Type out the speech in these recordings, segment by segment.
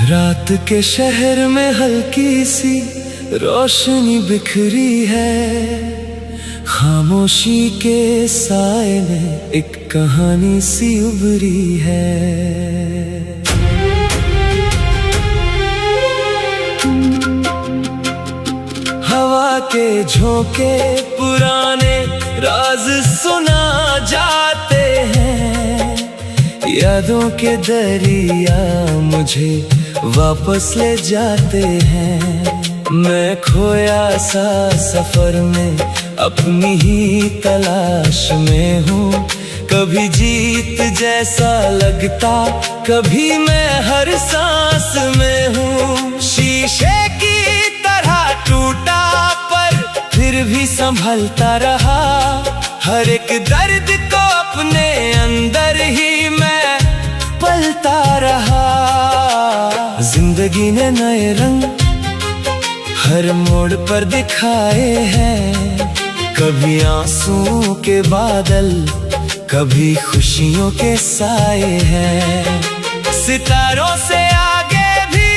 रात के शहर में हल्की सी रोशनी बिखरी है, खामोशी के साए में एक कहानी सी उभरी है। हवा के झोंके पुराने राज सुना जाते हैं, यादों के दरिया मुझे वापस ले जाते हैं। मैं खोया सा सफर में अपनी ही तलाश में हूँ, कभी जीत जैसा लगता, कभी मैं हर सांस में हूँ। शीशे की तरह टूटा पर फिर भी संभलता रहा, हर एक दर्द को अपने अंदर ही मैं पलता रहा। जिंदगी ने नए रंग हर मोड़ पर दिखाए हैं, कभी आंसुओं के बादल, कभी खुशियों के साए हैं। सितारों से आगे भी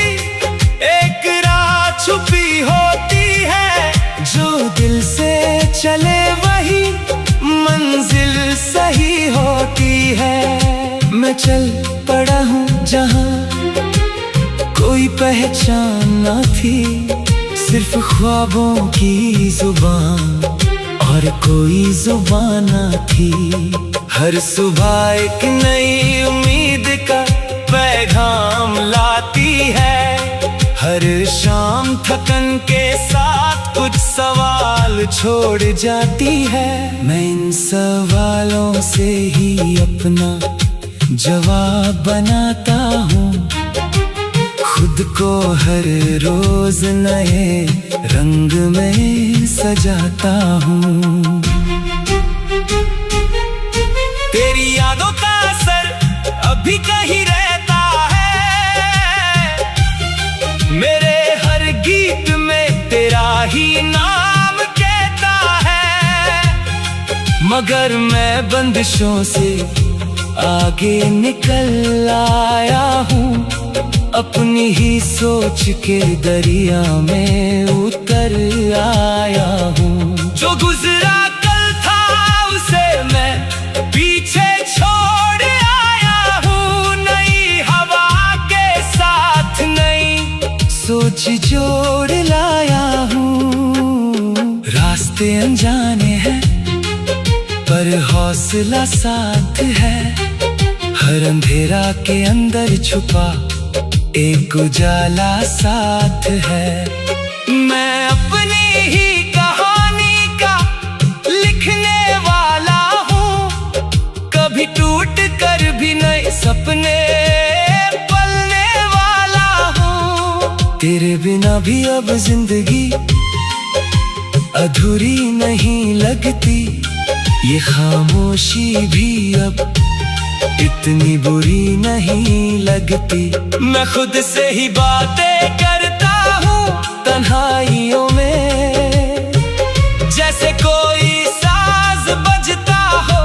एक राह छुपी होती है, जो दिल से चले वही मंजिल सही होती है। मैं चल पड़ा हूँ जहाँ कोई पहचान न थी, सिर्फ ख्वाबों की जुबान और कोई जुबान न थी। हर सुबह एक नई उम्मीद का पैगाम लाती है, हर शाम थकन के साथ कुछ सवाल छोड़ जाती है। मैं इन सवालों से ही अपना जवाब बनाता हूँ, खुद को हर रोज नए रंग में सजाता हूँ। तेरी यादों का असर अभी कहीं रहता है, मेरे हर गीत में तेरा ही नाम कहता है। मगर मैं बंदिशों से आगे निकल आया हूँ, अपनी ही सोच के दरिया में उतर आया हूँ। जो गुजरा कल था उसे मैं पीछे छोड़ आया हूँ, नई हवा के साथ नई सोच जोड़ लाया हूँ। रास्ते अनजाने हैं पर हौसला साथ है, हर अंधेरा के अंदर छुपा एक उजाला साथ है। मैं अपनी ही कहानी का लिखने वाला हूँ, कभी टूट कर भी नए सपने पलने वाला हूँ। तेरे बिना भी अब जिंदगी अधूरी नहीं लगती, ये खामोशी भी अब इतनी बुरी नहीं लगती। मैं खुद से ही बातें करता हूँ तन्हाइयों में, जैसे कोई साज बजता हो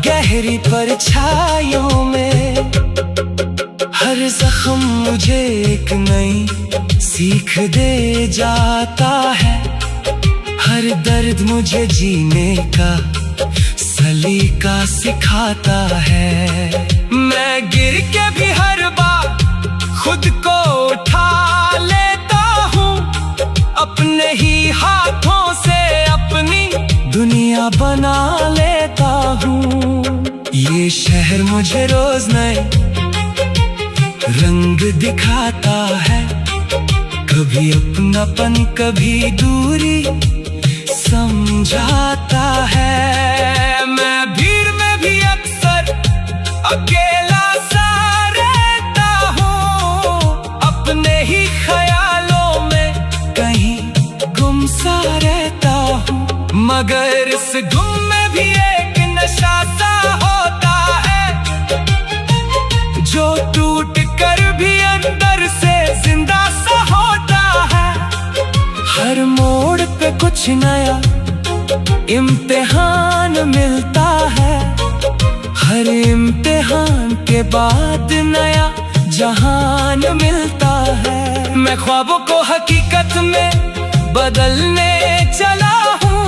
गहरी परछाइयों में। हर जख्म मुझे एक नई सीख दे जाता है, हर दर्द मुझे जीने का सलीका सिखाता है। मैं गिर के भी हर बार खुद को उठा लेता हूँ, अपने ही हाथों से अपनी दुनिया बना लेता हूँ। ये शहर मुझे रोज नए रंग दिखाता है, कभी अपनापन कभी दूरी समझाता है। मैं भीड़ में भी अक्सर अकेला सा रहता हूँ, अपने ही ख्यालों में कहीं गुम सा रहता हूँ। मगर इस गुम में भी एक नशा सा होता है, जो टूट कर भी अंदर से जिंदा सा होता है। हर मोड़ पे कुछ नया इम्तिहान मिलता है, हर इम्तिहान के बाद नया जहान मिलता है। मैं ख्वाबों को हकीकत में बदलने चला हूँ,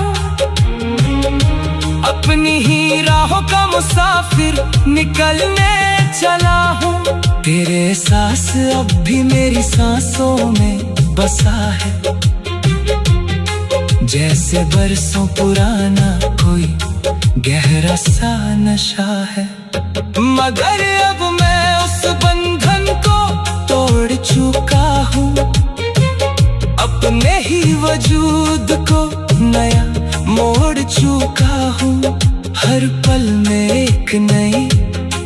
अपनी ही राहों का मुसाफिर निकलने चला हूँ। तेरे एहसास अब भी मेरी सांसों में बसा है, जैसे बरसों पुराना कोई गहरा सा नशा है। मगर अब मैं उस बंधन को तोड़ चुका हूँ, अपने ही वजूद को नया मोड़ चुका हूँ। हर पल में एक नई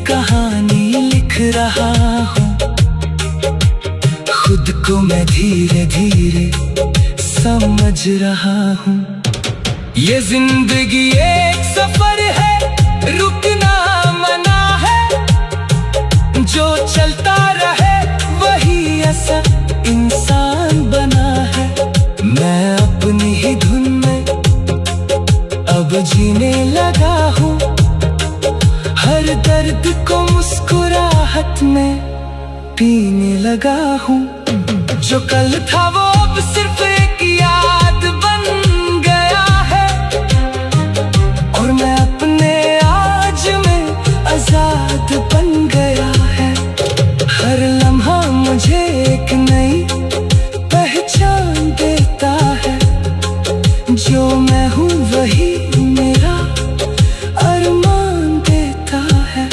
कहानी लिख रहा हूँ, खुद को मैं धीरे धीरे समझ रहा हूँ। ये जिंदगी एक सफर है, रुकना मना है, जो चलता रहे वही असल इंसान बना है। मैं अपनी ही धुन में अब जीने लगा हूँ, हर दर्द को मुस्कुराहट में पीने लगा हूँ। जो कल था वो अब सिर्फ एक याद बन गया है, और मैं अपने आज में आजाद बन गया है। हर लम्हा मुझे एक नई पहचान देता है, जो मैं हूँ वही मेरा अरमान देता है।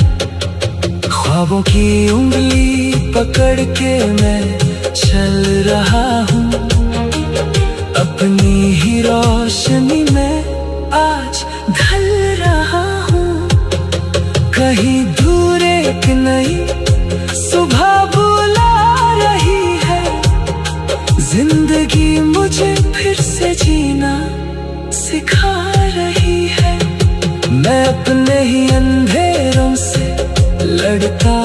ख्वाबों की उंगली पकड़ के मैं चल रहा हूँ, अपनी ही रोशनी में आज ढल रहा हूँ। कहीं दूर एक नई सुबह बुला रही है, जिंदगी मुझे फिर से जीना सिखा रही है। मैं अपने ही अंधेरों से लड़ता